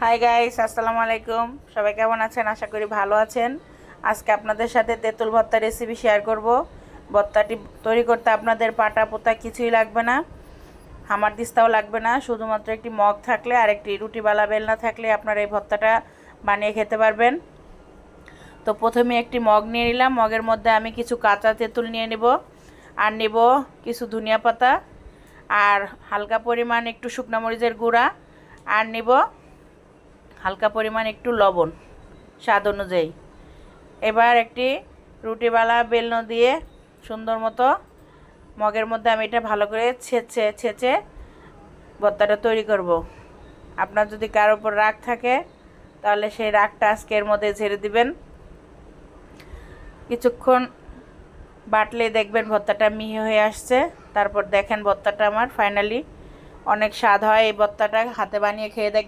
Hi guys, আসসালামু আলাইকুম। সবাই কেমন আছেন? আশা করি ভালো আছেন। আজকে আপনাদের সাথে তেঁতুল ভর্তা রেসিপি শেয়ার করব। ভর্তাটি তৈরি করতে আপনাদের পাটা পোতা কিছুই লাগবে না, হামার দিস্তাও লাগবে না। শুধুমাত্র একটি মগ থাকলে আর একটি রুটিবালা বেলনা থাকলে আপনারা এই ভর্তাটা বানিয়ে খেতে পারবেন। তো প্রথমে একটি মগ নিয়ে নিলাম। মগের মধ্যে আমি কিছু কাঁচা তেঁতুল নিয়ে নেব, আর নেব কিছু ধনিয়া পাতা, আর হালকা পরিমাণ একটু শুকনো মরিচের গুঁড়া, আর নেব হালকা পরিমাণ একটু লবণ স্বাদ অনুযায়ী। এবার একটি রুটিবালা বেলনো দিয়ে সুন্দর মতো মগের মধ্যে আমি এটা ভালো করে ছেঁচে ভর্তাটা তৈরি করব। আপনার যদি কারোর উপর রাগ থাকে তাহলে সেই রাগটা আজকে এর মধ্যে ঝেড়ে দিবেন। কিছুক্ষণ বাটলেই দেখবেন ভর্তাটা মিহি হয়ে আসছে। তারপর দেখেন ভর্তাটা আমার ফাইনালি অনেক স্বাদ হয়। এই ভর্তাটা হাতে বানিয়ে খেয়ে দেখবেন।